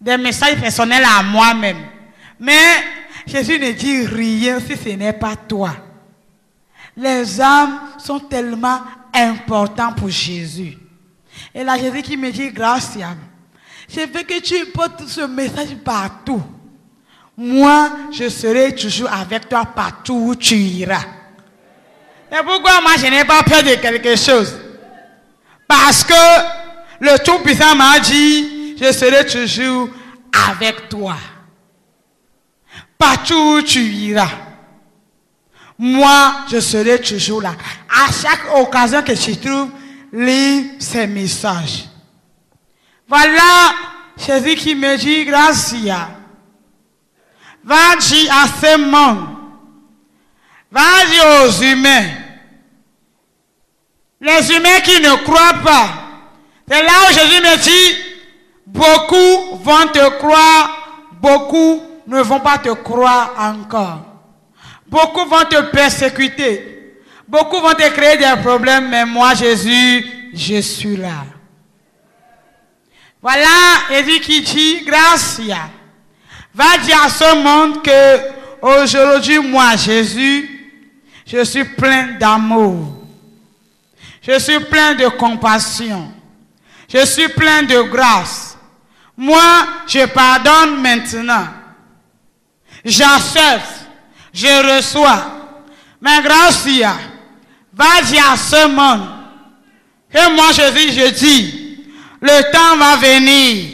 des messages personnels à moi-même. Mais Jésus ne dit rien si ce n'est pas toi. Les âmes sont tellement importantes pour Jésus. Et là, Jésus qui me dit, Gracia, je veux que tu portes ce message partout. Moi, je serai toujours avec toi partout où tu iras. Et pourquoi moi, je n'ai pas peur de quelque chose? Parce que le Tout-Puissant m'a dit, je serai toujours avec toi. Partout où tu iras. Moi, je serai toujours là. À chaque occasion que tu trouves, lis ces messages. Voilà Jésus qui me dit, Gracia, va dire à ce monde, va dire aux humains, les humains qui ne croient pas. C'est là où Jésus me dit, beaucoup vont te croire, beaucoup ne vont pas te croire encore. Beaucoup vont te persécuter. Beaucoup vont te créer des problèmes, mais moi, Jésus, je suis là. Voilà Jésus qui dit, Gracia, va dire à ce monde que aujourd'hui, moi, Jésus, je suis plein d'amour. Je suis plein de compassion. Je suis plein de grâce. Moi, je pardonne maintenant. J'accepte. Je reçois. Mais Gracia, va dire à ce monde que moi, Jésus, je dis, le temps va venir.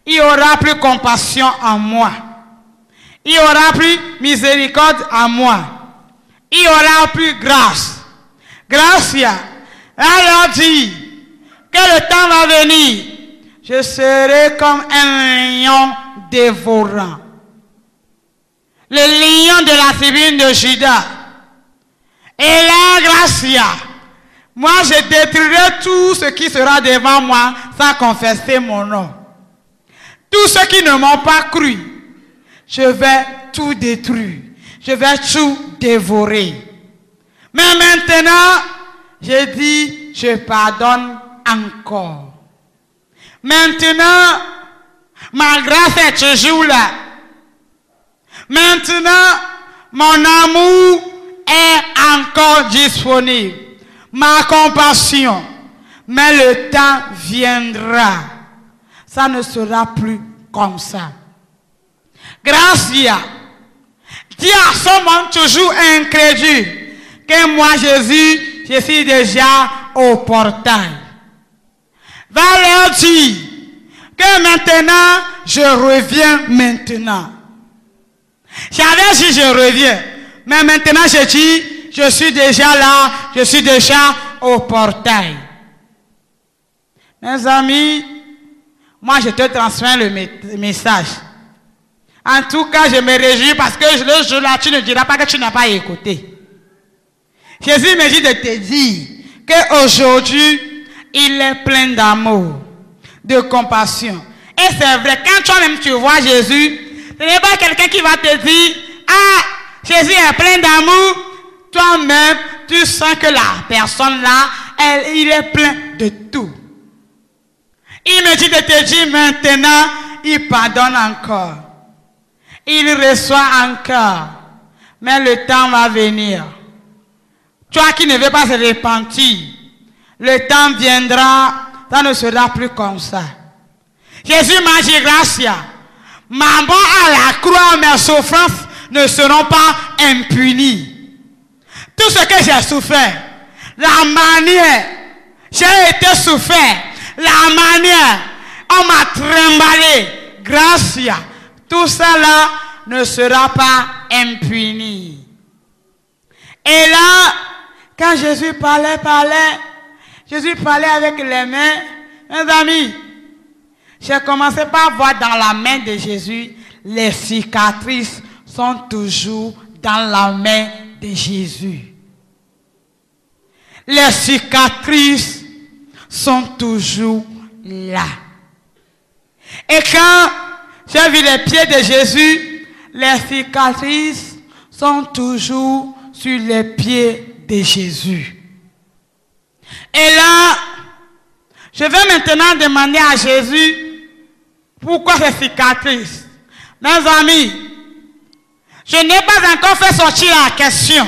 Il y aura plus compassion en moi. Il y aura plus miséricorde en moi. Il y aura plus grâce. Gracia, alors dit que le temps va venir. Je serai comme un lion dévorant. Le lion de la tribu de Juda. Et là, Gracia, moi je détruirai tout ce qui sera devant moi sans confesser mon nom. Tous ceux qui ne m'ont pas cru, je vais tout détruire. Je vais tout dévorer. Mais maintenant, je dis, je pardonne encore. Maintenant, ma grâce est toujours là. Maintenant, mon amour est encore disponible. Ma compassion. Mais le temps viendra. Ça ne sera plus comme ça. Gracia, dis à ce monde toujours incrédule que moi, Jésus, je suis déjà au portail. Va leur dire que maintenant, je reviens maintenant. J'avais dit je reviens, mais maintenant je dis je suis déjà là, je suis déjà au portail. Mes amis, moi je te transmets le message. En tout cas, je me réjouis parce que le jour-là, tu ne diras pas que tu n'as pas écouté. Jésus me dit de te dire qu'aujourd'hui, il est plein d'amour, de compassion. Et c'est vrai, quand toi-même tu vois Jésus, ce n'est pas quelqu'un qui va te dire, ah, Jésus est plein d'amour. Toi-même, tu sens que la personne là, il est plein de tout. Il me dit de te dire maintenant, il pardonne encore. Il reçoit encore. Mais le temps va venir. Toi qui ne veux pas se repentir, le temps viendra, ça ne sera plus comme ça. Jésus m'a dit, Gracia, ma mort à la croix, mes souffrances ne seront pas impunies. Tout ce que j'ai souffert, la manière, j'ai été souffert, la manière, on m'a trimballé, Gracia, tout ça là ne sera pas impuni. Et là, quand Jésus parlait, Jésus parlait avec les mains. Mes amis, j'ai commencé par voir dans la main de Jésus, les cicatrices sont toujours dans la main de Jésus. Les cicatrices sont toujours là. Et quand j'ai vu les pieds de Jésus, les cicatrices sont toujours sur les pieds de Jésus. Et là, je vais maintenant demander à Jésus Pourquoi ces cicatrices? Mes amis, je n'ai pas encore fait sortir la question.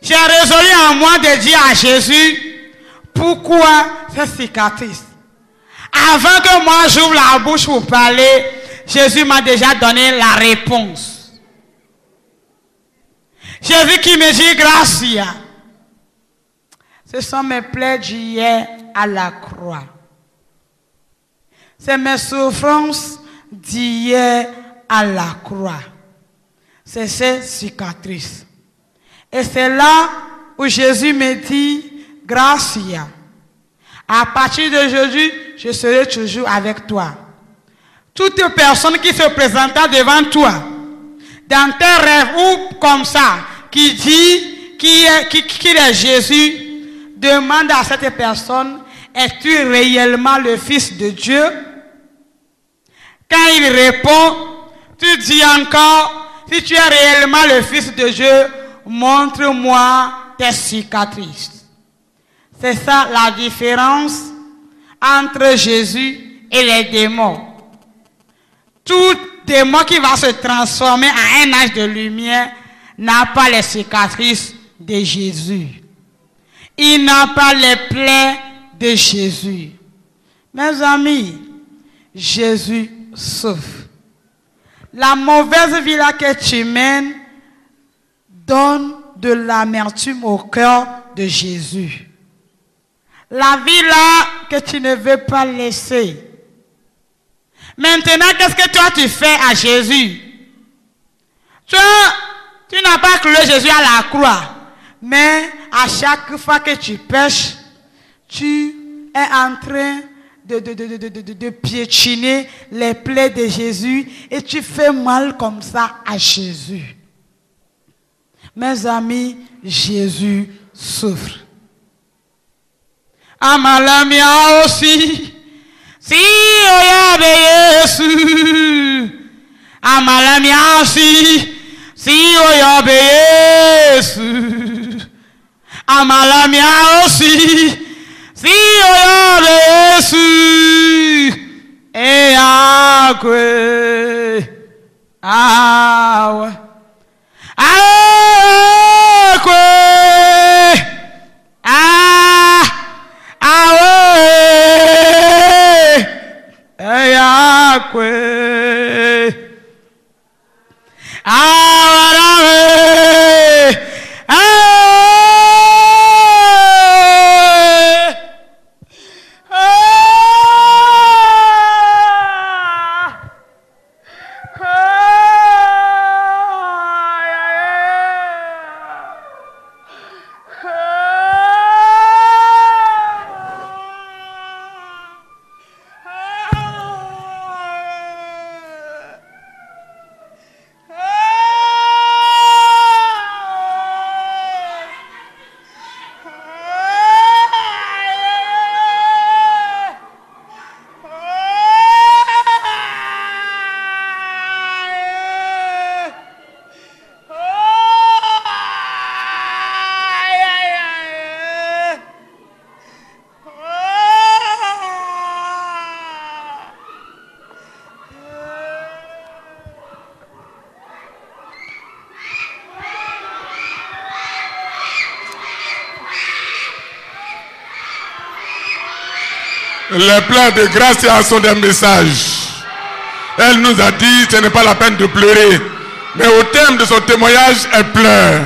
J'ai résolu en moi de dire à Jésus, pourquoi ces cicatrices? Avant que moi j'ouvre la bouche pour parler, Jésus m'a déjà donné la réponse. Jésus qui me dit, Gracia, ce sont mes plaies d'hier à la croix. C'est mes souffrances d'hier à la croix. C'est ces cicatrices. Et c'est là où Jésus me dit, Gracia, à partir d'aujourd'hui, je serai toujours avec toi. Toute personne qui se présentera devant toi, dans tes rêves ou comme ça, qui dit qu'il est Jésus, demande à cette personne, es-tu réellement le Fils de Dieu? Quand il répond, tu dis encore, si tu es réellement le Fils de Dieu, montre-moi tes cicatrices. C'est ça la différence entre Jésus et les démons. Tout démon qui va se transformer en un ange de lumière n'a pas les cicatrices de Jésus. Il n'a pas les plaies de Jésus. Mes amis, Jésus souffre. La mauvaise vie là que tu mènes donne de l'amertume au cœur de Jésus. La vie là que tu ne veux pas laisser. Maintenant, qu'est-ce que toi tu fais à Jésus? Tu n'as pas cloué Jésus à la croix. Mais à chaque fois que tu pêches, tu es en train de piétiner les plaies de Jésus et tu fais mal comme ça à Jésus. Mes amis, Jésus souffre. Amalamia aussi. Si oyabe Yesu. Amalamia aussi. Si oyabe Yesu. Amalamia aussi. Si oyabe Yesu. E akwe. Awe. Akwe. Les plans de Gracia sont des messages. Elle nous a dit, ce n'est pas la peine de pleurer. Mais au terme de son témoignage, elle pleure.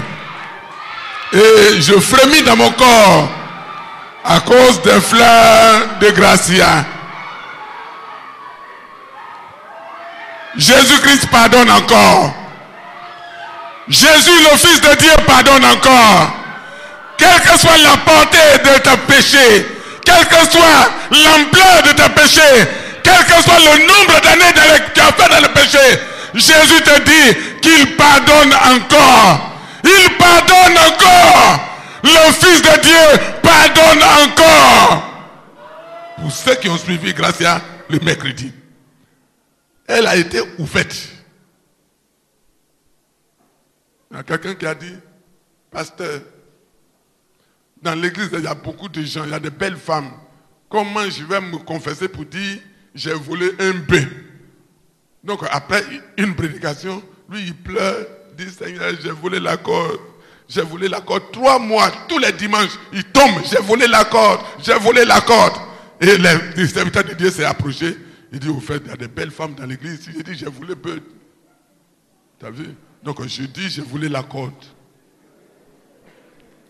Et je frémis dans mon corps à cause des fleurs de Gracia. Jésus-Christ pardonne encore. Jésus, le Fils de Dieu, pardonne encore. Quelle que soit la portée de tes péchés, quelle que soit l'ampleur de tes péchés, quel que soit le nombre d'années que tu as fait dans le péché, Jésus te dit qu'il pardonne encore. Il pardonne encore. Le Fils de Dieu pardonne encore. Pour ceux qui ont suivi Gracia le mercredi, elle a été ouverte. Il y a quelqu'un qui a dit, pasteur, dans l'église, il y a beaucoup de gens, il y a de belles femmes. Comment je vais me confesser pour dire j'ai volé un bœuf. Donc après une prédication, lui il pleure, dit Seigneur, j'ai volé la corde. J'ai volé la corde 3 mois, tous les dimanches, il tombe, j'ai volé la corde, j'ai volé la corde. Et le serviteur de Dieu s'est approché, il dit, au fait, il y a des belles femmes dans l'église. J'ai dit, j'ai volé bœuf. Tu as vu? Donc je dis, j'ai volé la corde.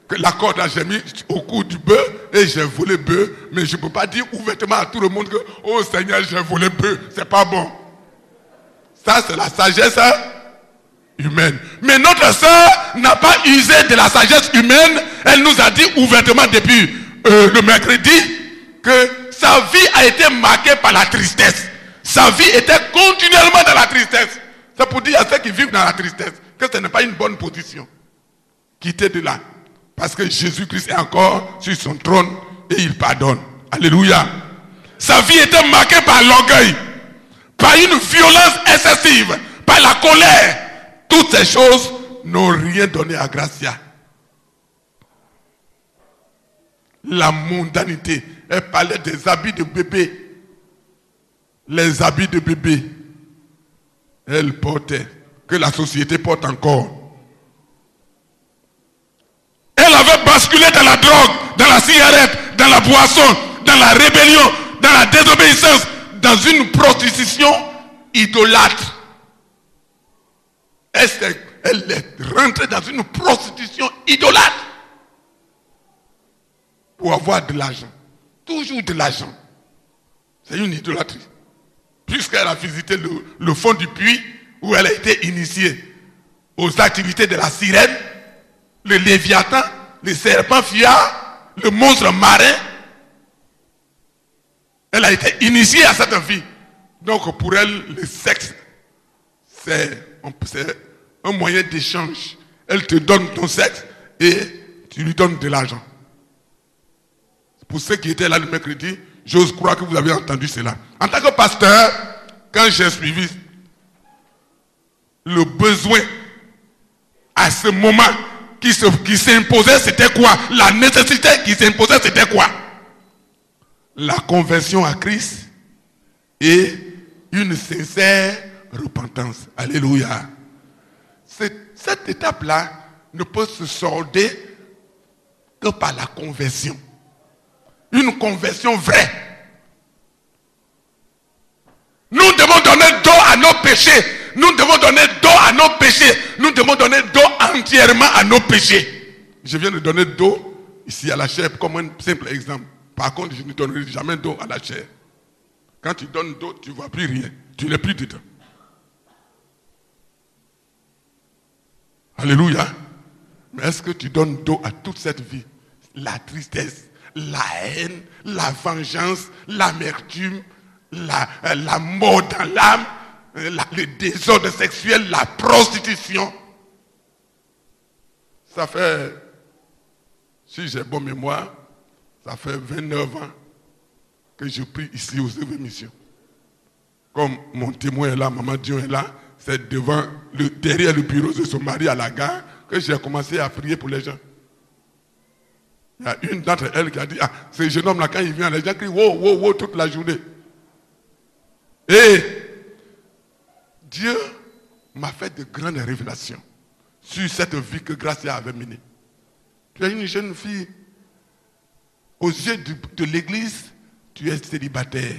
Que la corde, là, j'ai mis au cou du bœuf et j'ai volé bœuf. Mais je ne peux pas dire ouvertement à tout le monde que, oh Seigneur, j'ai volé bœuf. C'est pas bon. Ça, c'est la sagesse humaine. Mais notre sœur n'a pas usé de la sagesse humaine. Elle nous a dit ouvertement depuis le mercredi que sa vie a été marquée par la tristesse. Sa vie était continuellement dans la tristesse. C'est pour dire à ceux qui vivent dans la tristesse que ce n'est pas une bonne position. Quittez de là. Parce que Jésus-Christ est encore sur son trône et il pardonne. Alléluia. Sa vie était marquée par l'orgueil, par une violence excessive, par la colère. Toutes ces choses n'ont rien donné à Gracia. La mondanité. Elle parlait des habits de bébé. Les habits de bébé. Elle portait. Que la société porte encore. Elle avait basculé dans la drogue, dans la cigarette, dans la boisson, dans la rébellion, dans la désobéissance, dans une prostitution idolâtre. Elle est rentrée dans une prostitution idolâtre pour avoir de l'argent. Toujours de l'argent. C'est une idolâtrie. Puisqu'elle a visité le fond du puits où elle a été initiée aux activités de la sirène, le léviathan, le serpent fuyard, le monstre marin. Elle a été initiée à cette vie. Donc pour elle, le sexe, c'est un moyen d'échange. Elle te donne ton sexe et tu lui donnes de l'argent. Pour ceux qui étaient là le mercredi, j'ose croire que vous avez entendu cela. En tant que pasteur, quand j'ai suivi le besoin à ce moment qui s'imposait, c'était quoi? La nécessité qui s'imposait, c'était quoi? La conversion à Christ et une sincère repentance. Alléluia. Cette étape-là ne peut se solder que par la conversion. Une conversion vraie. Nous devons donner dos à nos péchés. Nous devons donner dos à nos péchés. Nous devons donner dos entièrement à nos péchés. Je viens de donner dos ici à la chair comme un simple exemple. Par contre, je ne donnerai jamais dos à la chair. Quand tu donnes dos, tu ne vois plus rien. Tu n'es plus dedans. Alléluia. Mais est-ce que tu donnes dos à toute cette vie? La tristesse, la haine, la vengeance, l'amertume, la mort dans l'âme, le désordre sexuel, la prostitution. Ça fait, si j'ai bonne mémoire, ça fait 29 ans que je prie ici aux émissions. Comme mon témoin est là, maman Dieu est là, c'est derrière le bureau de son mari à la gare que j'ai commencé à prier pour les gens. Il y a une d'entre elles qui a dit, ah, ce jeune homme là, quand il vient, les gens crient, wow, wow, wow, toute la journée. Et Dieu m'a fait de grandes révélations sur cette vie que Gracia avait menée. Tu es une jeune fille, aux yeux de l'église, tu es célibataire.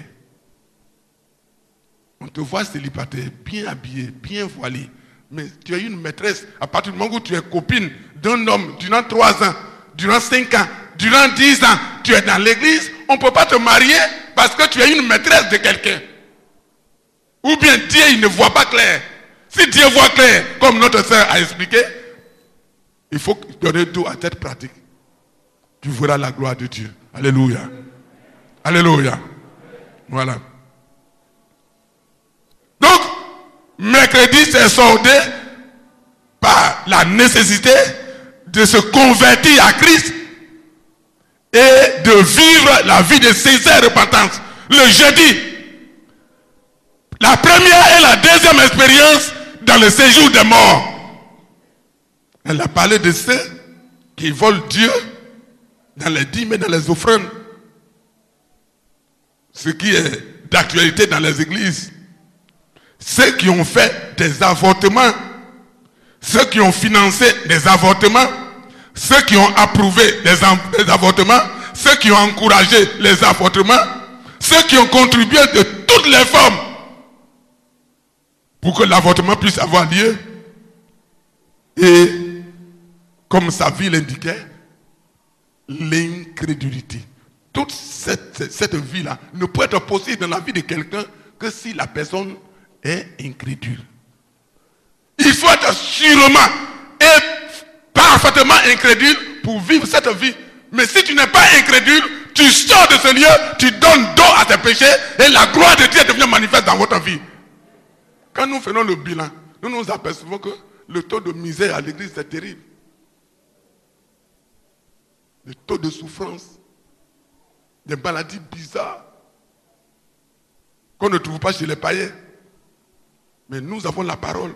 On te voit célibataire, bien habillé, bien voilé. Mais tu es une maîtresse. À partir du moment où tu es copine d'un homme durant 3 ans, durant 5 ans, durant 10 ans, tu es dans l'église, on ne peut pas te marier parce que tu es une maîtresse de quelqu'un. Ou bien Dieu, il ne voit pas clair. Si Dieu voit clair, comme notre sœur a expliqué, il faut donner dos à cette pratique. Tu verras la gloire de Dieu. Alléluia. Alléluia. Voilà. Donc, mercredi, c'est soldé par la nécessité de se convertir à Christ et de vivre la vie de sincère repentance. Le jeudi, la première et la deuxième expérience dans le séjour des morts. Elle a parlé de ceux qui volent Dieu dans les dîmes et dans les offrandes. Ce qui est d'actualité dans les églises. Ceux qui ont fait des avortements, ceux qui ont financé des avortements, ceux qui ont approuvé des avortements, ceux qui ont encouragé les avortements, ceux qui ont contribué de toutes les formes pour que l'avortement puisse avoir lieu. Et comme sa vie l'indiquait, l'incrédulité. Toute cette vie-là ne peut être possible dans la vie de quelqu'un que si la personne est incrédule. Il faut être sûrement et parfaitement incrédule pour vivre cette vie. Mais si tu n'es pas incrédule, tu sors de ce lieu, tu donnes dos à tes péchés et la gloire de Dieu devient manifeste dans votre vie. Quand nous faisons le bilan, nous nous apercevons que le taux de misère à l'église est terrible. Le taux de souffrance, des maladies bizarres qu'on ne trouve pas chez les païens. Mais nous avons la parole.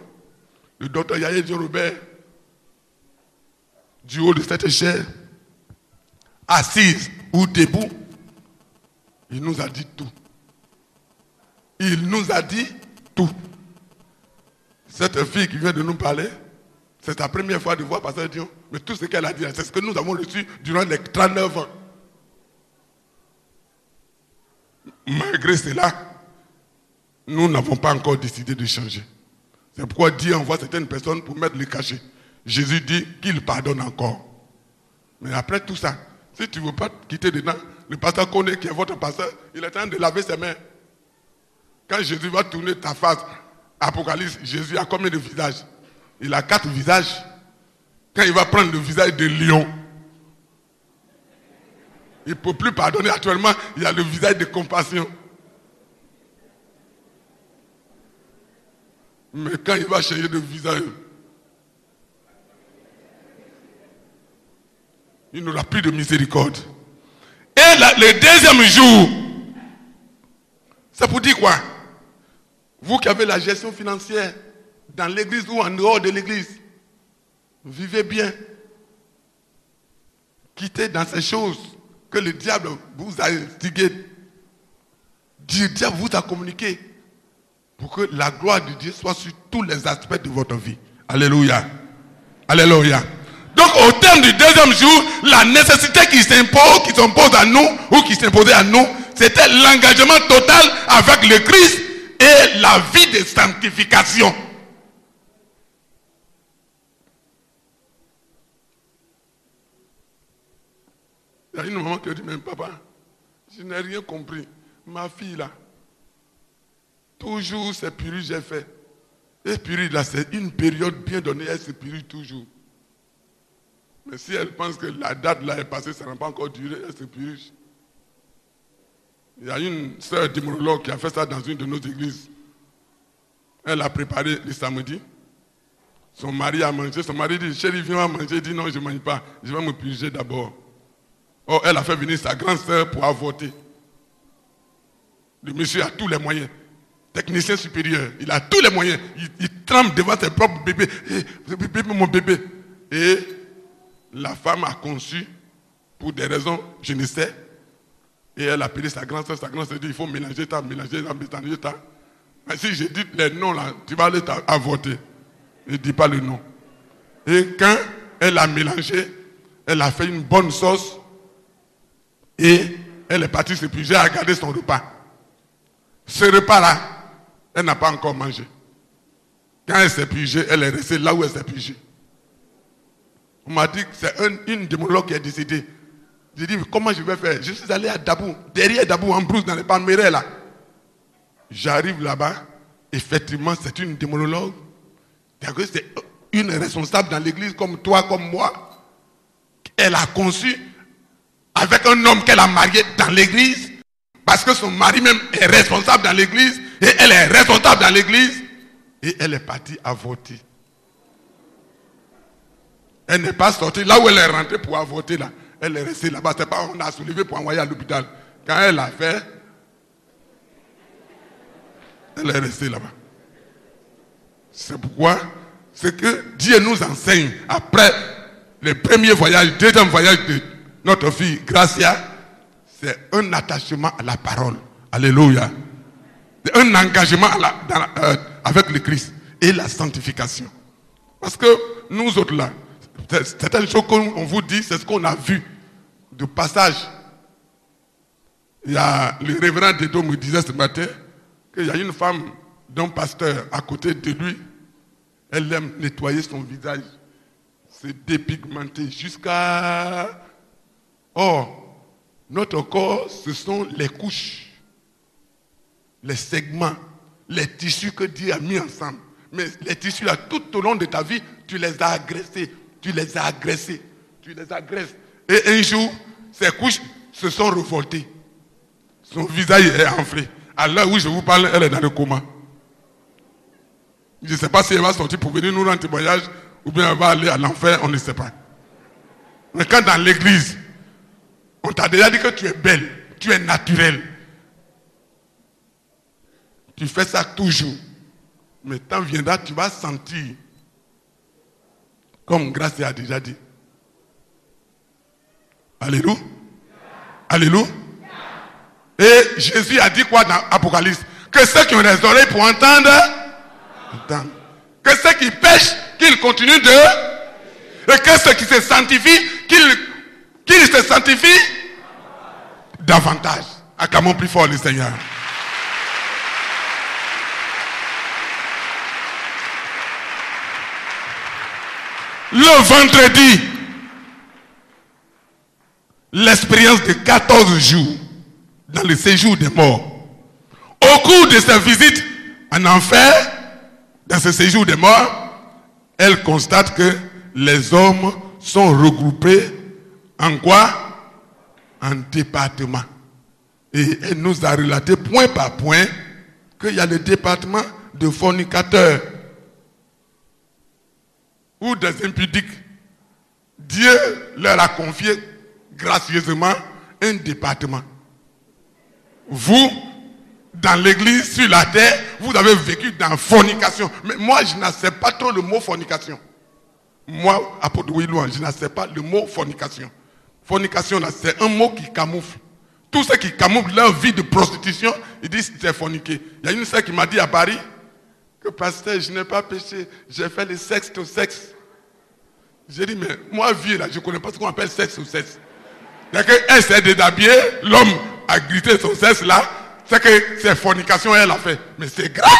Le docteur Yahya John Robert, du haut de cette échelle, assise ou debout, il nous a dit tout. Il nous a dit tout. Cette fille qui vient de nous parler, c'est sa première fois de voir Pasteur Dion, mais tout ce qu'elle a dit, c'est ce que nous avons reçu durant les 39 ans. Malgré cela, nous n'avons pas encore décidé de changer. C'est pourquoi Dieu envoie certaines personnes pour mettre le cachet. Jésus dit qu'il pardonne encore. Mais après tout ça, si tu ne veux pas quitter dedans, le pasteur Koné, qui est votre pasteur, il est en train de laver ses mains. Quand Jésus va tourner ta face, Apocalypse, Jésus a combien de visages? Il a 4 visages. Quand il va prendre le visage de lion, il ne peut plus pardonner. Actuellement, il y a le visage de compassion. Mais quand il va changer de visage, il n'aura plus de miséricorde. Et le deuxième jour, c'est pour dire quoi? Vous qui avez la gestion financière dans l'église ou en dehors de l'église, vivez bien. Quittez dans ces choses que le diable vous a instigé. Le diable vous a communiqué pour que la gloire de Dieu soit sur tous les aspects de votre vie. Alléluia. Alléluia. Donc au terme du deuxième jour, la nécessité qui s'impose à nous, ou qui s'imposait à nous, c'était l'engagement total avec le Christ et la vie de sanctification. Il y a une maman qui a dit, mais papa, je n'ai rien compris. Ma fille là, toujours ces purges j'ai fait. Et purge là, c'est une période bien donnée, elle se purge toujours. Mais si elle pense que la date là est passée, ça n'a pas encore duré, elle se purge. Il y a une sœur démonologue qui a fait ça dans une de nos églises. Elle a préparé le samedi. Son mari a mangé. Son mari dit, chérie, viens manger. Elle dit, non, je ne mange pas. Je vais me purger d'abord. Oh, elle a fait venir sa grande sœur pour avorter. Le monsieur a tous les moyens. Technicien supérieur, il a tous les moyens. Il tremble devant ses propres bébés. Bébé, mon bébé. Et la femme a conçu, pour des raisons, je ne sais. Et elle a appelé sa grande sœur. Sa grande sœur dit, il faut mélanger ça, mélanger ça. Mais si je dis les noms là, tu vas aller avorter. Il ne dit pas le nom. Et quand elle a mélangé, elle a fait une bonne sauce. Et elle est partie se purger, elle a gardé son repas. Ce repas-là, elle n'a pas encore mangé. Quand elle s'est purgée, elle est restée là où elle s'est purgée. On m'a dit que c'est une démonologue qui est décédée. J'ai dit, comment je vais faire? Je suis allé à Dabou, derrière Dabou, en brousse, dans les palmeraies là. J'arrive là-bas, effectivement, c'est une démonologue. C'est une responsable dans l'église comme toi, comme moi. Elle a conçu avec un homme qu'elle a marié dans l'église, parce que son mari même est responsable dans l'église, et elle est responsable dans l'église, et elle est partie avorter. Elle n'est pas sortie là où elle est rentrée pour avorter là. Elle est restée là-bas. C'est pas on a soulevé pour envoyer à l'hôpital. Quand elle a fait, elle est restée là-bas. C'est pourquoi ce que Dieu nous enseigne après le premier voyage, le deuxième voyage de notre fille Gracia, c'est un attachement à la parole. Alléluia. un engagement avec le Christ et la sanctification. Parce que nous autres là, certaines choses qu'on vous dit, c'est ce qu'on a vu de passage. Il y a le révérend Dedo me disait ce matin qu'il y a une femme d'un pasteur à côté de lui. Elle aime nettoyer son visage, se dépigmenter jusqu'à... Or, notre corps, ce sont les couches, les segments, les tissus que Dieu a mis ensemble. Mais les tissus là, tout au long de ta vie, tu les as agressés, tu les as agressés, tu les agresses. Et un jour, ces couches se sont révoltées. Son visage est enflé. À l'heure où je vous parle, elle est dans le coma. Je ne sais pas si elle va sortir pour venir nous rendre témoignage ou bien elle va aller à l'enfer, on ne sait pas. Mais quand dans l'église, on t'a déjà dit que tu es belle, tu es naturelle. Tu fais ça toujours. Mais tant viendra, tu vas sentir, comme Grâce a déjà dit. Alléluia. Alléluia. Et Jésus a dit quoi dans Apocalypse? Que ceux qui ont des oreilles pour entendre, entendent. Que ceux qui pêchent, qu'ils continuent de... Et que ceux qui se sanctifient, qu'ils se sanctifient davantage. Acclamons plus fort le Seigneur. Le vendredi, l'expérience de 14 jours dans le séjour des morts. Au cours de sa visite en enfer, dans ce séjour des morts, elle constate que les hommes sont regroupés en quoi? En départements. Et elle nous a relaté point par point qu'il y a le département de fornicateurs ou des impudiques. Dieu leur a confié gracieusement un département. Vous, dans l'église, sur la terre, vous avez vécu dans fornication. Mais moi, je n'accepte pas trop le mot fornication. Moi, apôtre Willouan, je n'accepte pas le mot fornication. Fornication, c'est un mot qui camoufle. Tous ceux qui camouflent leur vie de prostitution, ils disent que c'est forniqué. Il y a une sœur qui m'a dit à Paris que pasteur, je n'ai pas péché, j'ai fait le sexe au sexe. J'ai dit, mais moi, vieux là, je ne connais pas ce qu'on appelle sexe au sexe. Elle s'est déshabillée, l'homme a grité son sexe là, c'est que c'est fornication, elle a fait. Mais c'est grave.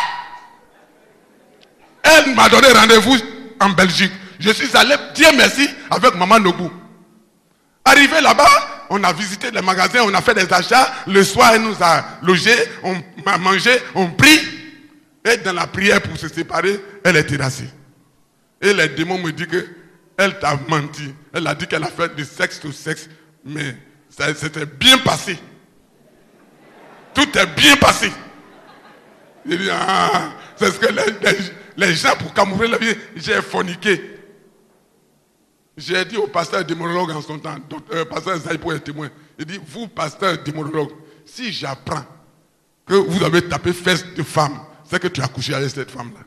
Elle m'a donné rendez-vous en Belgique. Je suis allé, Dieu merci, avec Maman Nobou. Arrivé là-bas, on a visité les magasins, on a fait des achats. Le soir, elle nous a logés, on a mangé, on prie. Et dans la prière pour se séparer, elle est terrassée. Et les démons me disent qu'elle t'a menti. Elle a dit qu'elle a fait du sexe au sexe. Mais ça s'était bien passé. Tout est bien passé. Il dit, ah, c'est ce que les gens, pour camoufler la vie, j'ai forniqué. J'ai dit au pasteur démonologue en son temps, pasteur Zaïpo est témoin. Il dit, vous, pasteur démonologue, si j'apprends que vous avez tapé fesse de femme, c'est que tu as couché avec cette femme-là.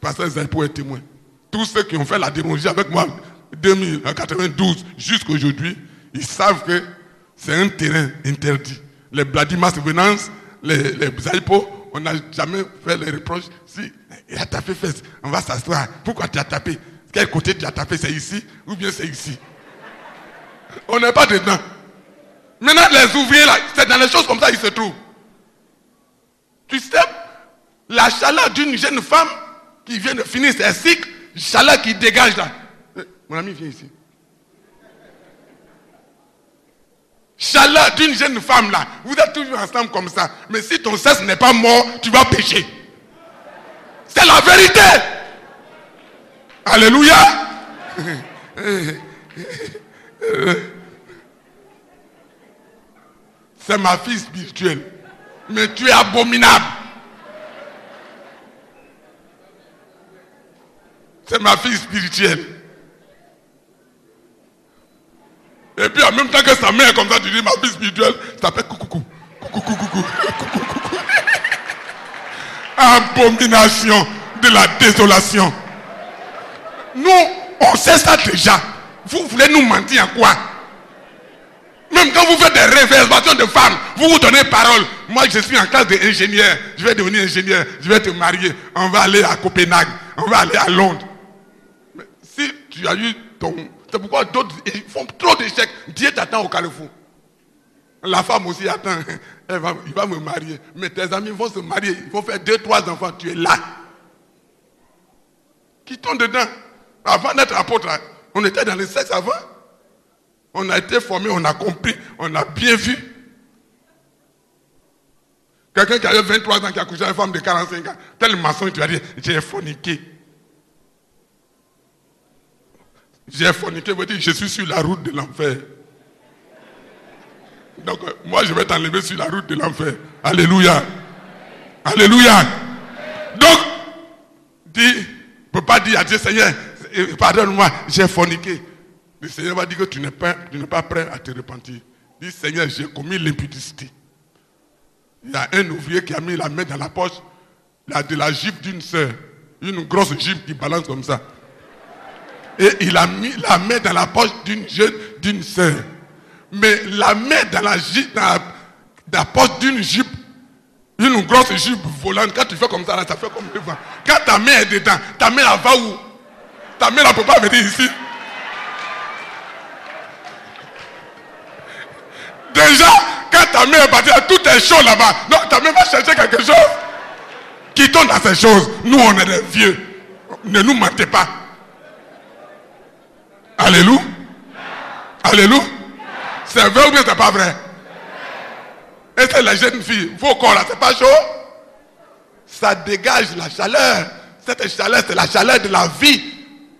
Pasteur Zaïpo est témoin. Tous ceux qui ont fait la démonologie avec moi, 1992 jusqu'à aujourd'hui, ils savent que c'est un terrain interdit. Les Bladimas Venance, les Zaïpo, on n'a jamais fait les reproches. Si il a tapé fesse, on va s'asseoir. Pourquoi tu as tapé? Quel côté tu as tapé? C'est ici ou bien c'est ici? On n'est pas dedans. Maintenant, les ouvriers là, c'est dans les choses comme ça qu'ils se trouvent. Tu sais, la chaleur d'une jeune femme qui vient de finir ses cycles, chaleur qui dégage là. Mon ami, viens ici. Chaleur d'une jeune femme là. Vous êtes toujours ensemble comme ça. Mais si ton sexe n'est pas mort, tu vas pécher. C'est la vérité. Alléluia. C'est ma fille spirituelle. Mais tu es abominable. C'est ma fille spirituelle. Et puis en même temps que sa mère comme ça, tu dis ma fille spirituelle, ça s'appelle coucou. Abomination de la désolation. Nous, on sait ça déjà. Vous voulez nous mentir en quoi? Mais Même quand vous faites des révélations de femmes, vous vous donnez parole. Moi, je suis en classe d'ingénieur. Je vais devenir ingénieur. Je vais te marier. On va aller à Copenhague. On va aller à Londres. Mais si tu as eu ton... C'est pourquoi d'autres font trop d'échecs. Dieu t'attend au Carrefour. La femme aussi attend. Il va me marier. Mais tes amis vont se marier. Ils vont faire 2-3 enfants. Tu es là. Qui tombe dedans? Avant d'être apôtre, on était dans le sexe avant. On a été formé, on a compris, on a bien vu. Quelqu'un qui avait 23 ans, qui a couché avec une femme de 45 ans, tel maçon, tu vas dire, j'ai forniqué. J'ai forniqué, veut dire, je suis sur la route de l'enfer. Donc, moi, je vais t'enlever sur la route de l'enfer. Alléluia. Alléluia. Donc, dis, ne peux pas dire à Dieu, Seigneur, pardonne-moi, j'ai forniqué. Le Seigneur va dire que tu n'es pas prêt à te repentir. Dis, Seigneur, j'ai commis l'impudicité. Il y a un ouvrier qui a mis la main dans la poche de la jupe d'une sœur. Une grosse jupe qui balance comme ça. Et il a mis la main dans la poche d'une sœur. Mais la main dans la poche d'une jupe, une grosse jupe volante, quand tu fais comme ça, là, ça fait comme le vent. Quand ta main est dedans, ta main là va où? Ta main là ne peut pas venir ici. Déjà, quand ta main est partie, tout est chaud là-bas. Donc ta main va chercher quelque chose. Quittons dans ces choses. Nous, on est des vieux. Ne nous mentez pas. Alléluia. Alléluia. C'est vrai ou bien c'est pas vrai? Et c'est la jeune fille, vos corps là, c'est pas chaud? Ça dégage la chaleur. Cette chaleur, c'est la chaleur de la vie.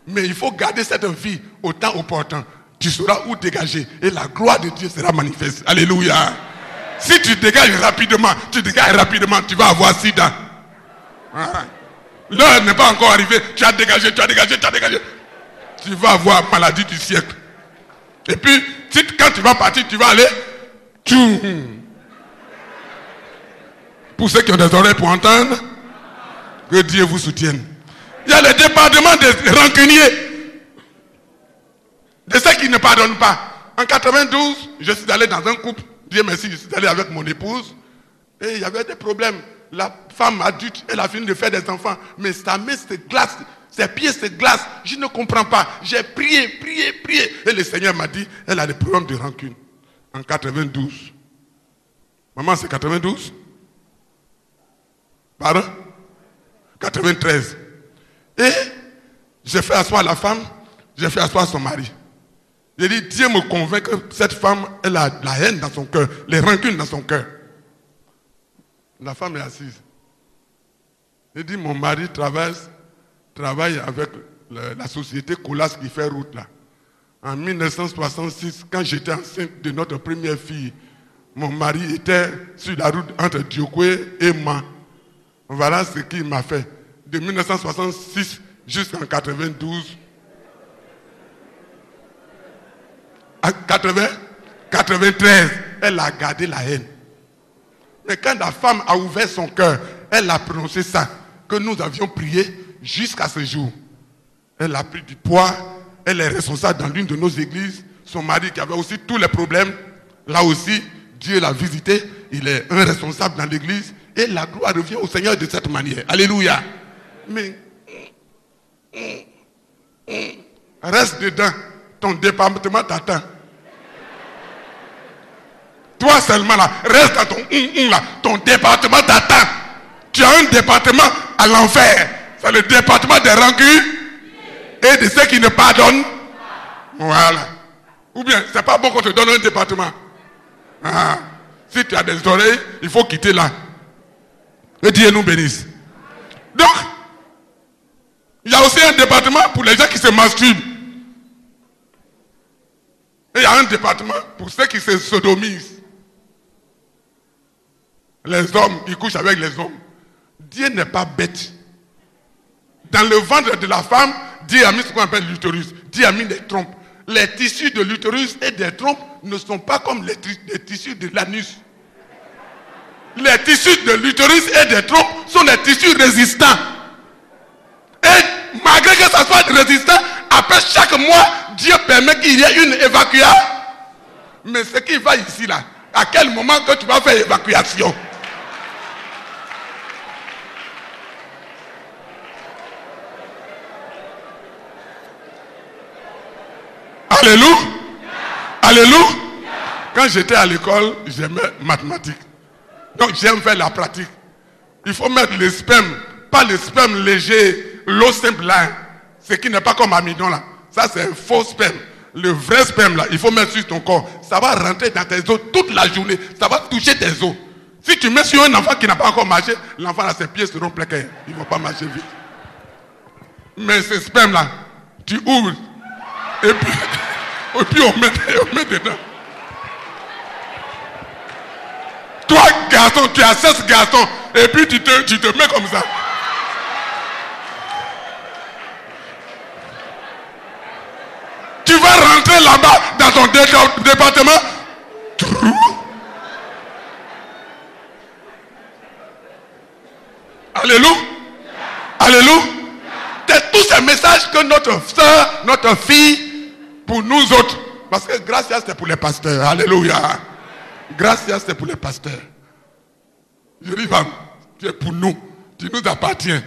Mais il faut garder cette vie au temps opportun. Tu sauras où dégager. Et la gloire de Dieu sera manifeste. Alléluia. Si tu dégages rapidement, tu vas avoir sida. L'heure n'est pas encore arrivée. Tu as dégagé. Tu vas avoir maladie du siècle. Et puis, quand tu vas partir, tu vas aller... Pour ceux qui ont des oreilles pour entendre, que Dieu vous soutienne. Il y a le département des rancuniers, de ceux qui ne pardonnent pas. En 92, je suis allé dans un couple. Dieu merci, je suis allé avec mon épouse. Et il y avait des problèmes. La femme adulte, elle a fini de faire des enfants. Mais sa main se glace, ses pieds se glacent. Je ne comprends pas. J'ai prié. Et le Seigneur m'a dit, elle a des problèmes de rancune. En 92. Maman, c'est 92? Pardon? 93. Et j'ai fait asseoir la femme, j'ai fait asseoir son mari. J'ai dit, Dieu me convainc que cette femme, elle a la haine dans son cœur, les rancunes dans son cœur. La femme est assise. J'ai dit, mon mari travaille avec la société Colas qui fait route là. En 1966, quand j'étais enceinte de notre première fille, mon mari était sur la route entre Diokwe et moi. Voilà ce qu'il m'a fait. De 1966 jusqu'en 92. À 93, elle a gardé la haine. Mais quand la femme a ouvert son cœur, elle a prononcé ça, que nous avions prié jusqu'à ce jour. Elle a pris du poids, elle est responsable dans l'une de nos églises. Son mari qui avait aussi tous les problèmes, là aussi, Dieu l'a visité, il est un responsable dans l'église. Et la gloire revient au Seigneur de cette manière. Alléluia. Mais reste dedans. Ton département t'attend. Toi seulement là, reste dans ton là. Ton département t'attend. Tu as un département à l'enfer. C'est le département des rancunes et de ceux qui ne pardonnent. Voilà. Ou bien, c'est pas bon qu'on te donne un département. Ah. Si tu as des oreilles, il faut quitter là. Que Dieu nous bénisse. Donc, il y a aussi un département pour les gens qui se masturbent. Et il y a un département pour ceux qui se sodomisent. Les hommes qui couchent avec les hommes. Dieu n'est pas bête. Dans le ventre de la femme, Dieu a mis ce qu'on appelle l'utérus. Dieu a mis des trompes. Les tissus de l'utérus et des trompes ne sont pas comme les tissus de l'anus. Les tissus de l'utérus et des trompes sont des tissus résistants. Et malgré que ça soit résistant, après chaque mois, Dieu permet qu'il y ait une évacuation. Mais ce qui va ici là, à quel moment que tu vas faire évacuation? Alléluia. Alléluia. Quand j'étais à l'école, j'aimais mathématiques. Donc j'aime faire la pratique. Il faut mettre le sperme, pas le sperme léger, l'eau simple là. Ce qui n'est pas comme amidon là. Ça c'est un faux sperme. Le vrai sperme là, il faut mettre sur ton corps. Ça va rentrer dans tes os toute la journée. Ça va toucher tes os. Si tu mets sur un enfant qui n'a pas encore marché, l'enfant là, ses pieds seront précaires. Ils ne vont pas marcher vite. Mais ce sperme là, tu ouvres. Et puis on met dedans. Toi, garçon, tu as 16 garçons. Et puis tu te mets comme ça. Tu vas rentrer là-bas dans ton département. Alléluia. Alléluia. C'est tous ces messages que notre soeur, notre fille, pour nous autres. Parce que gracias, c'est pour les pasteurs. Alléluia. Gracias, c'est pour les pasteurs. Je dis, femme, tu es pour nous. Tu nous appartiens.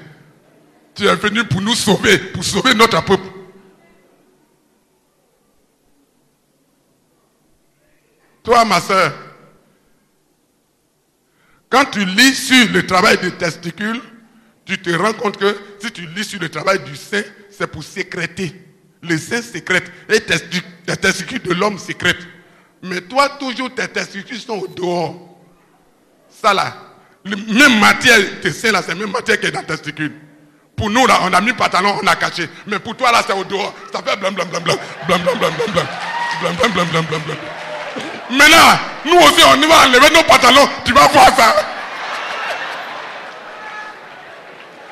Tu es venu pour nous sauver, pour sauver notre peuple. Toi, ma soeur, quand tu lis sur le travail des testicules, tu te rends compte que si tu lis sur le travail du sein, c'est pour sécréter. Le sein sécrète et les testicules de l'homme sécrètent. Mais toi, toujours, tes testicules sont au dehors. Ça là, la même matière, tes seins là, c'est la même matière qui est dans tes testicules. Pour nous là, on a mis pantalon, on a caché. Mais pour toi là, c'est au dehors. Ça fait blam blam blam blam. Blam blam blam blam blam. Blam blam blam blam blam blam. Maintenant, nous aussi, on va enlever nos pantalons. Tu vas voir ça.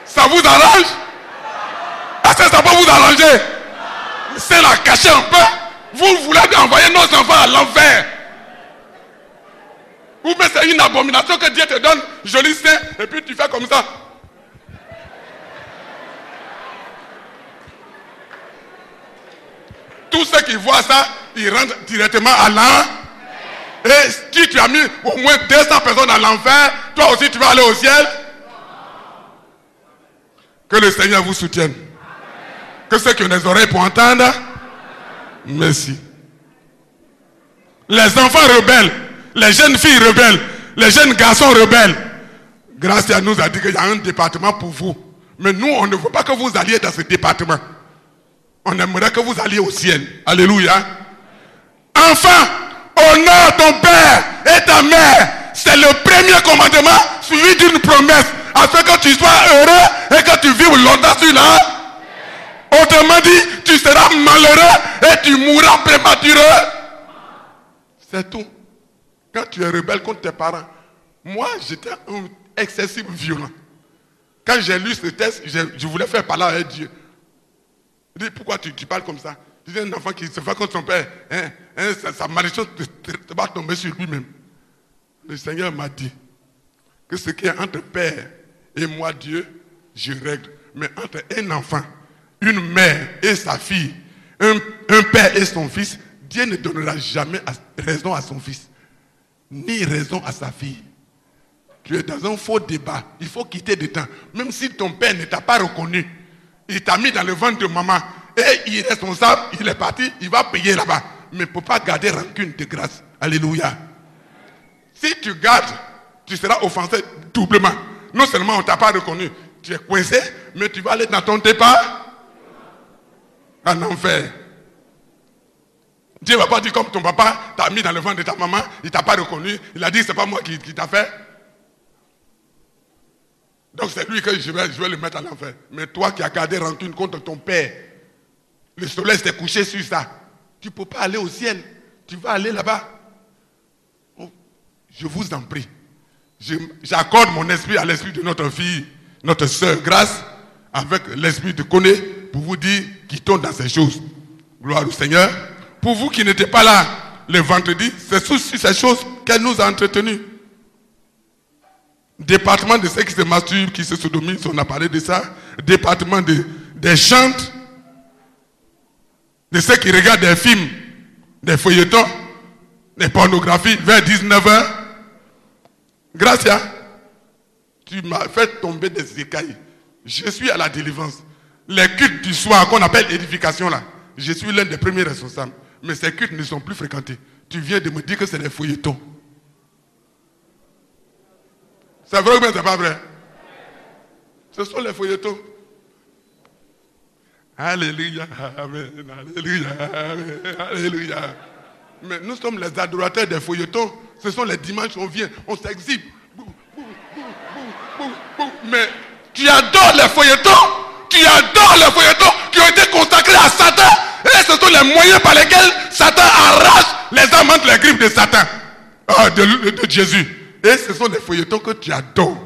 Ça vous arrange? Est-ce que ça peut vous arranger? C'est la cacher un peu. Vous voulez envoyer nos enfants à l'enfer. Ou bien c'est une abomination que Dieu te donne, joli sein, et puis tu fais comme ça. Tous ceux qui voient ça, ils rentrent directement à l'enfer. Et si tu as mis au moins 200 personnes à l'enfer, toi aussi tu vas aller au ciel. Que le Seigneur vous soutienne. Que ceux qui ont des oreilles pour entendre, merci. Les enfants rebelles, les jeunes filles rebelles, les jeunes garçons rebelles. Gracia nous a dit qu'il y a un département pour vous. Mais nous, on ne veut pas que vous alliez dans ce département. On aimerait que vous alliez au ciel. Alléluia. Enfin, honore ton père et ta mère. C'est le premier commandement suivi d'une promesse. Afin que tu sois heureux et que tu vives longtemps sur la. Autrement dit, tu seras malheureux et tu mourras prématureux. C'est tout. Quand tu es rebelle contre tes parents. Moi, j'étais excessivement violent. Quand j'ai lu ce texte, je voulais faire parler avec Dieu. Je dis, pourquoi tu parles comme ça? Tu dis, un enfant qui se fait contre son père, sa malédiction va tomber sur lui-même. Le Seigneur m'a dit que ce qui est entre père et moi, Dieu, je règle. Mais entre un enfant, une mère et sa fille, un père et son fils, Dieu ne donnera jamais raison à son fils, ni raison à sa fille. Tu es dans un faux débat. Il faut quitter du temps. Même si ton père ne t'a pas reconnu, il t'a mis dans le ventre de maman et il est responsable, il est parti, il va payer là-bas. Mais il ne peut pas garder rancune de grâce. Alléluia. Si tu gardes, tu seras offensé doublement. Non seulement on ne t'a pas reconnu, tu es coincé, mais tu vas aller dans ton départ en enfer. Dieu ne va pas dire comme ton papa t'a mis dans le ventre de ta maman, il ne t'a pas reconnu, il a dit c'est pas moi qui t'a fait. Donc c'est lui que je vais le mettre à l'enfer. Mais toi qui as gardé rancune contre ton père, le soleil s'est couché sur ça. Tu ne peux pas aller au ciel. Tu vas aller là-bas. Oh, je vous en prie. J'accorde mon esprit à l'esprit de notre fille, notre soeur Grâce, avec l'esprit de Koné, pour vous dire quittons dans ces choses. Gloire au Seigneur. Pour vous qui n'étiez pas là le vendredi, c'est sur ces choses qu'elle nous a entretenus. Département de ceux qui se masturbent, qui se sodomisent, on a parlé de ça. Département des chantes, de ceux qui regardent des films, des feuilletons. les pornographies vers 19h. Gracia, tu m'as fait tomber des écailles. Je suis à la délivrance. Les cultes du soir qu'on appelle édification là, je suis l'un des premiers responsables. Mais ces cultes ne sont plus fréquentés. Tu viens de me dire que c'est des feuilletons. C'est vrai ou bien c'est pas vrai? Ce sont les feuilletons. Alléluia, amen, alléluia, amen, alléluia. Mais nous sommes les adorateurs des feuilletons. Ce sont les dimanches, on vient, on s'exhibe. Mais tu adores les feuilletons. Tu adores les feuilletons qui ont été consacrés à Satan. Et ce sont les moyens par lesquels Satan arrache les âmes entre les griffes de Satan. De Jésus. Et ce sont des feuilletons que tu adores.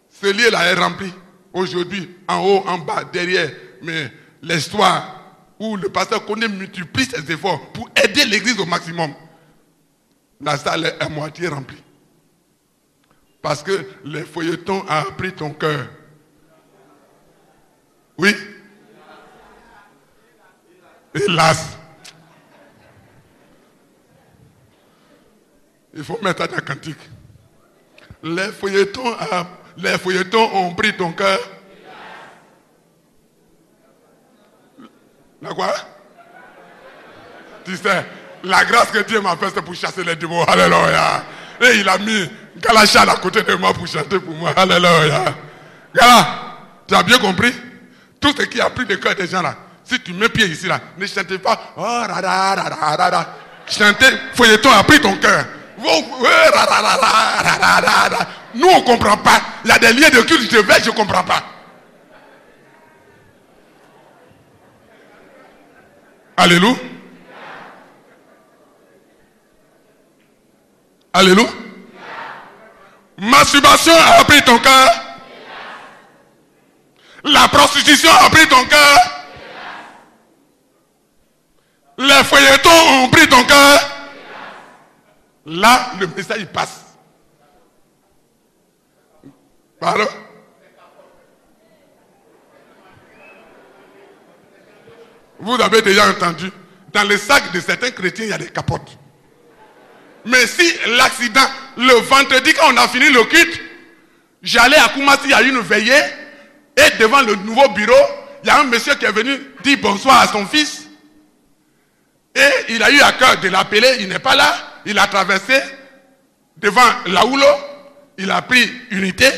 Ce lieu-là est rempli. Aujourd'hui, en haut, en bas, derrière. Mais l'histoire où le pasteur Condé multiplie ses efforts pour aider l'église au maximum. La salle est à moitié remplie. Parce que les feuilletons ont pris ton cœur. Oui? Hélas. Il faut mettre ça dans la cantique. Les feuilletons ont pris ton cœur. La quoi? Tu sais, la grâce que Dieu m'a faite, c'est pour chasser les démons. Alléluia. Et il a mis Galachal à côté de moi pour chanter pour moi. Alléluia. Gala, tu as bien compris? Tout ce qui a pris le cœur des gens là. Si tu mets pied ici là, ne chantez pas. Oh, rada, rada, rada. Chantez, feuilleton a pris ton cœur. Nous on ne comprend pas. Il y a des liens de culte, je vais, je ne comprends pas. Alléluia. Alléluia. Masturbation a pris ton cœur. La prostitution a pris ton cœur. Les feuilletons ont pris ton cœur. Là, le message il passe. Pardon? Vous avez déjà entendu, dans les sacs de certains chrétiens, il y a des capotes. Mais si l'accident, le vendredi, quand on a fini le culte, j'allais à Koumassi, il y a eu une veillée, et devant le nouveau bureau, il y a un monsieur qui est venu dire bonsoir à son fils. Et il a eu à cœur de l'appeler, il n'est pas là, il a traversé devant la houle, il a pris unité,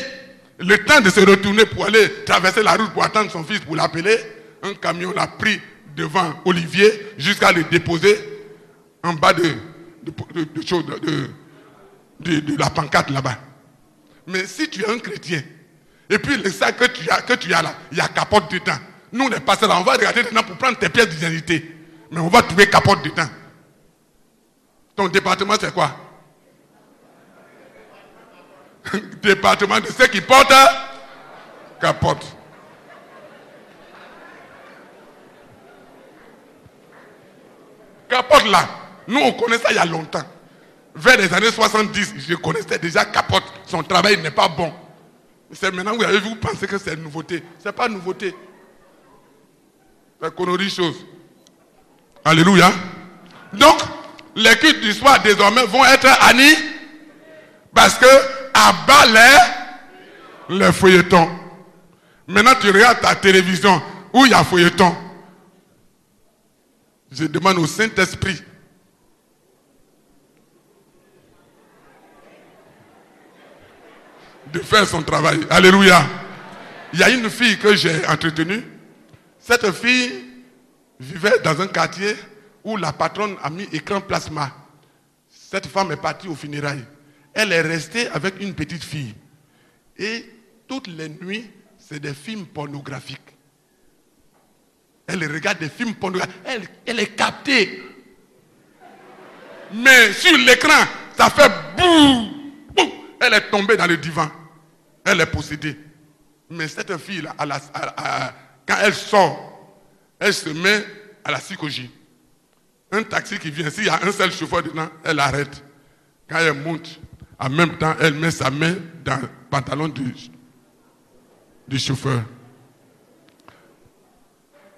le temps de se retourner pour aller traverser la route pour attendre son fils pour l'appeler, un camion l'a pris devant Olivier jusqu'à le déposer en bas de la pancarte là-bas. Mais si tu es un chrétien, et puis le sac que tu as là, il y a capote dedans. Nous les pasteurs là, on va regarder dedans pour prendre tes pièces d'identité. Mais on va trouver capote dedans. Ton département c'est quoi? Département de ceux qui portent capote. Capote là, nous on connaît ça il y a longtemps. Vers les années 70, je connaissais déjà Capote. Son travail n'est pas bon. C'est maintenant que vous pensez que c'est une nouveauté. Ce n'est pas une nouveauté. C'est connerie chose. Alléluia. Donc, les cultes du soir désormais vont être annis parce que à bas les feuilletons. Maintenant, tu regardes ta télévision où il y a feuilleton. Je demande au Saint-Esprit de faire son travail. Alléluia. Il y a une fille que j'ai entretenue. Cette fille vivait dans un quartier où la patronne a mis écran plasma. Cette femme est partie aux funérailles. Elle est restée avec une petite fille. Et toutes les nuits, c'est des films pornographiques. Elle regarde des films pornographiques. Elle est captée. Mais sur l'écran, ça fait boum, boum. Elle est tombée dans le divan. Elle est possédée. Mais cette fille-là, quand elle sort, elle se met à la psychologie. Un taxi qui vient, s'il y a un seul chauffeur dedans, elle arrête. Quand elle monte, en même temps, elle met sa main dans le pantalon du chauffeur.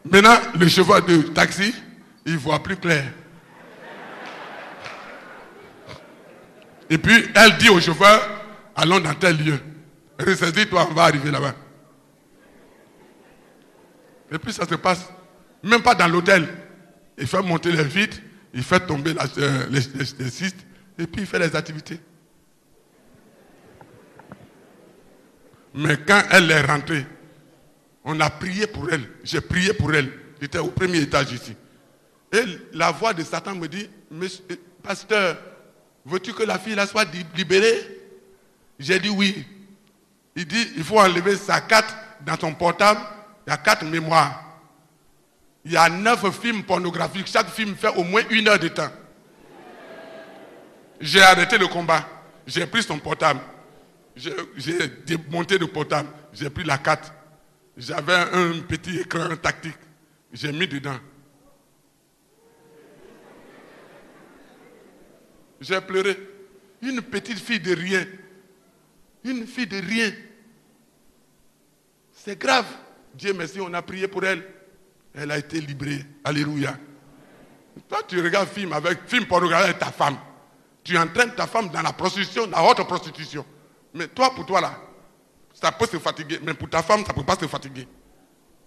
Maintenant, le chauffeur de taxi, il voit plus clair. Et puis, elle dit au chauffeur, allons dans tel lieu. Ressaisis-toi, on va arriver là-bas. Et puis, ça se passe, même pas dans l'hôtel. Il fait monter les vitres, il fait tomber les cystes, et puis il fait les activités. Mais quand elle est rentrée, on a prié pour elle. J'ai prié pour elle. J'étais au premier étage ici. Et la voix de Satan me dit, pasteur, veux-tu que la fille là soit libérée? J'ai dit oui. Il dit, il faut enlever sa carte dans son portable. Il y a 4 mémoires. Il y a 9 films pornographiques. Chaque film fait au moins 1 heure de temps. J'ai arrêté le combat. J'ai pris son portable. J'ai démonté le portable. J'ai pris la carte. J'avais un petit écran tactique. J'ai mis dedans. J'ai pleuré. Une petite fille de rien. Une fille de rien. C'est grave. Dieu merci, on a prié pour elle. Elle a été libérée. Alléluia. Toi, tu regardes film pornographique avec ta femme. Tu entraînes ta femme dans la prostitution, la haute prostitution. Mais toi, pour toi là, ça peut se fatiguer. Mais pour ta femme, ça ne peut pas se fatiguer.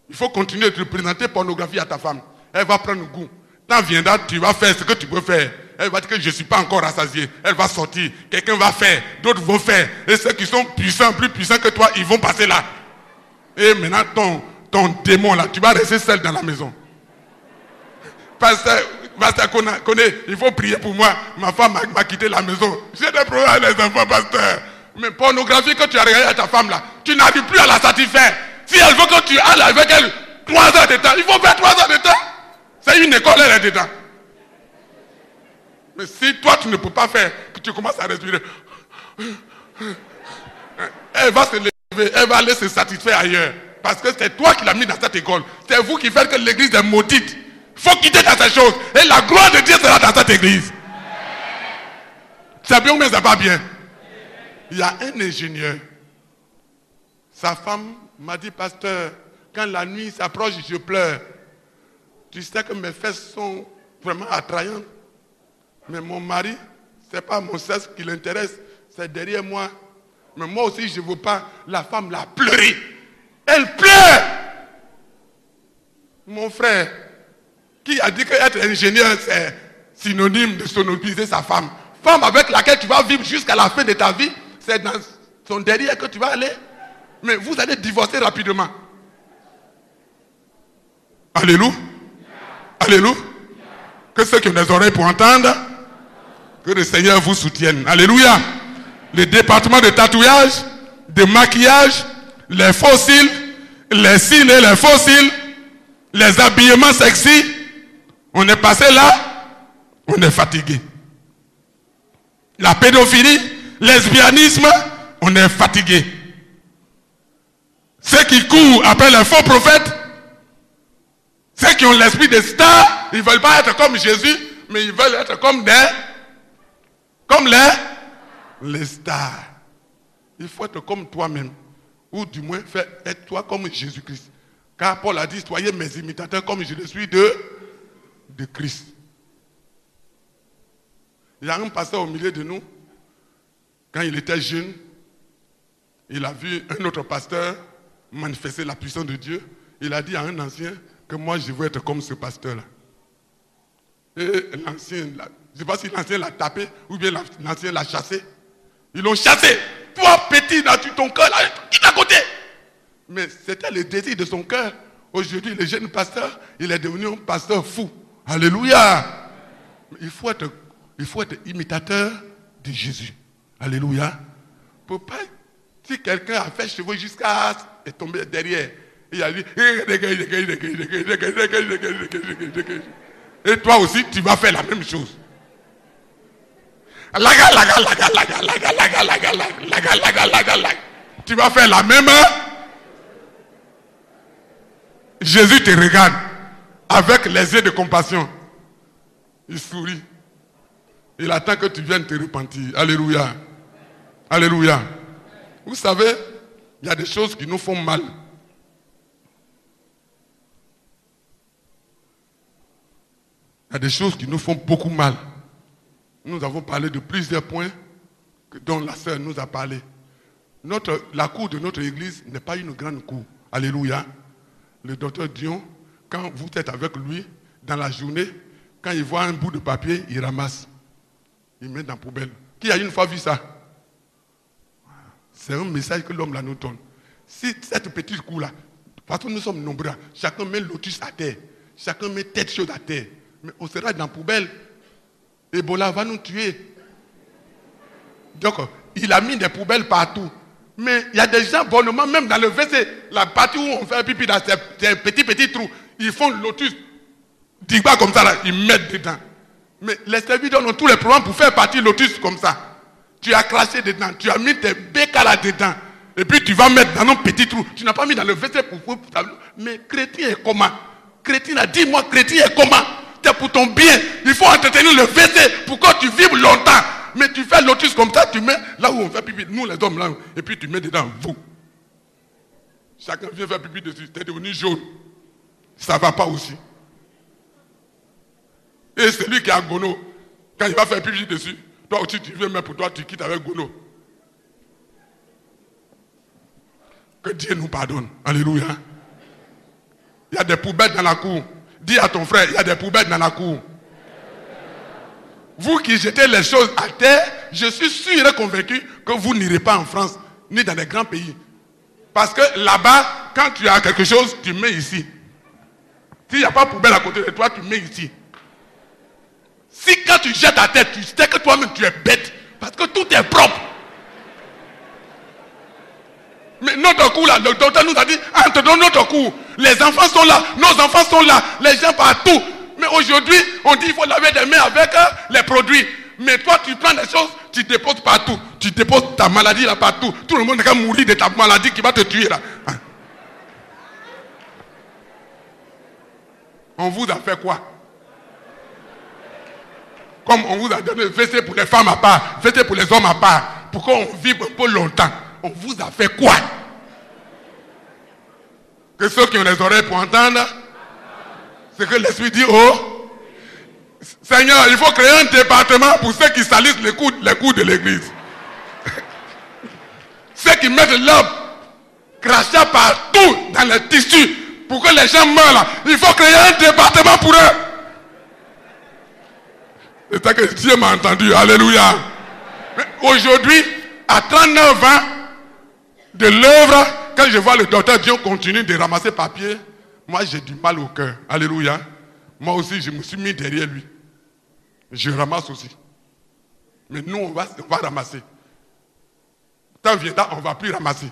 Il faut continuer de te présenter pornographie à ta femme. Elle va prendre goût. Quand viendra, tu vas faire ce que tu peux faire. Elle va dire que je ne suis pas encore rassasié. Elle va sortir. Quelqu'un va faire. D'autres vont faire. Et ceux qui sont puissants, plus puissants que toi, ils vont passer là. Et maintenant, ton démon là, tu vas rester seul dans la maison. Pasteur connaît, il faut prier pour moi. Ma femme m'a quitté la maison. J'ai des problèmes avec les enfants, pasteur. Mais pornographie que tu as regardé à ta femme là, tu n'arrives plus à la satisfaire. Si elle veut que tu ailles avec elle 3 heures de temps, il faut faire 3 heures de temps. C'est une école, elle est dedans. Mais si toi tu ne peux pas faire, que tu commences à respirer, elle va se lever, elle va aller se satisfaire ailleurs. Parce que c'est toi qui l'as mis dans cette école. C'est vous qui faites que l'église est maudite. Il faut quitter dans ces choses. Et la gloire de Dieu sera dans cette église. C'est bien ou bien c'est pas bien? Il y a un ingénieur. Sa femme m'a dit, pasteur, quand la nuit s'approche, je pleure. Tu sais que mes fesses sont vraiment attrayantes. Mais mon mari, ce n'est pas mon sexe qui l'intéresse, c'est derrière moi. Mais moi aussi, je ne veux pas. La femme l'a pleuré. Elle pleure. Mon frère, qui a dit qu'être ingénieur, c'est synonyme de sonomiser sa femme. Femme avec laquelle tu vas vivre jusqu'à la fin de ta vie, c'est dans son derrière que tu vas aller. Mais vous allez divorcer rapidement. Alléluia. Alléluia. Que ceux qui ont des oreilles pour entendre, que le Seigneur vous soutienne. Alléluia. Le département de tatouage, de maquillage, les faux cils, les cils et les faux cils, les habillements sexy, on est passé là, on est fatigué. La pédophilie, lesbianisme, on est fatigué. Ceux qui courent après les faux prophètes, ceux qui ont l'esprit des stars, ils ne veulent pas être comme Jésus, mais ils veulent être comme les stars. Il faut être comme toi-même, ou du moins être toi comme Jésus-Christ. Car Paul a dit, soyez mes imitateurs comme je le suis de Christ. Il y a un pasteur au milieu de nous, quand il était jeune, il a vu un autre pasteur manifester la puissance de Dieu. Il a dit à un ancien que moi je veux être comme ce pasteur-là. Et l'ancien, je ne sais pas si l'ancien l'a tapé ou bien l'ancien l'a chassé. Ils l'ont chassé. Toi, petit, dans ton cœur, là, quitte à côté. Mais c'était le désir de son cœur. Aujourd'hui, le jeune pasteur, il est devenu un pasteur fou. Alléluia. Il faut être imitateur de Jésus. Alléluia. Pour pas, si quelqu'un a fait cheveux jusqu'à et tombé derrière, il a dit, et toi aussi, tu vas faire la même chose. Tu vas faire la même. Jésus te regarde avec les yeux de compassion. Il sourit. Il attend que tu viennes te repentir. Alléluia. Alléluia. Vous savez, il y a des choses qui nous font mal. Il y a des choses qui nous font beaucoup mal. Nous avons parlé de plusieurs points dont la sœur nous a parlé. La cour de notre église n'est pas une grande cour. Alléluia. Le docteur Dion, quand vous êtes avec lui, dans la journée, quand il voit un bout de papier, il ramasse. Il met dans la poubelle. Qui a une fois vu ça? C'est un message que l'homme là nous donne. Si cette petite cour-là, parce que nous sommes nombreux, chacun met lotus à terre, chacun met tête chaude à terre, mais on sera dans la poubelle. Ebola va nous tuer. Donc, il a mis des poubelles partout. Mais il y a des gens, bonnement, même dans le WC, la partie où on fait un pipi dans ces petits trous, ils font le lotus, digba comme ça, là, ils mettent dedans. Mais les serviteurs ont tous les programmes pour faire partie lotus comme ça. Tu as craché dedans, tu as mis tes bécas là dedans, et puis tu vas mettre dans un petit trou. Tu n'as pas mis dans le WC pour... Mais chrétien est comment? Chrétien a dit, moi, chrétien est comment? C'est pour ton bien. Il faut entretenir le WC pour que tu vives longtemps. Mais tu fais lotus comme ça, tu mets là où on fait pipi, nous les hommes là, et puis tu mets dedans, vous. Chacun vient faire pipi dessus, t'es devenu jaune. Ça ne va pas aussi. Et celui qui a gono, quand il va faire pipi dessus, toi aussi tu viens mettre pour toi, tu quittes avec gono. Que Dieu nous pardonne. Alléluia. Il y a des poubelles dans la cour. Dis à ton frère, il y a des poubelles dans la cour. Vous qui jetez les choses à terre, je suis sûr et convaincu que vous n'irez pas en France, ni dans les grands pays. Parce que là-bas, quand tu as quelque chose, tu mets ici. S'il n'y a pas de poubelle à côté de toi, tu mets ici. Si quand tu jettes à terre, tu sais que toi-même tu es bête, parce que tout est propre. Mais notre cours là, le docteur nous a dit, entre dans notre cours, les enfants sont là, nos enfants sont là, les gens partout. Mais aujourd'hui, on dit qu'il faut laver les mains avec les produits. Mais toi, tu prends des choses, tu déposes partout. Tu déposes ta maladie là partout. Tout le monde va mourir de ta maladie qui va te tuer là. On vous a fait quoi? Comme on vous a donné WC pour les femmes à part, WC pour les hommes à part, pour qu'on vive un peu longtemps. On vous a fait quoi? Que ceux qui ont les oreilles pour entendre, c'est que l'Esprit dit, oh, Seigneur, il faut créer un département pour ceux qui salissent les coups de l'église. Ceux qui mettent leur crachat partout dans les tissus pour que les gens meurent là. Il faut créer un département pour eux. C'est ça que Dieu m'a entendu. Alléluia. Aujourd'hui, à 39 ans de l'œuvre, quand je vois le docteur Dion continuer de ramasser papier, moi j'ai du mal au cœur. Alléluia. Moi aussi, je me suis mis derrière lui. Je ramasse aussi. Mais nous, on va ramasser. Tant viendra, on ne va plus ramasser.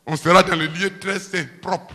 On sera dans le lieu très saint, propre.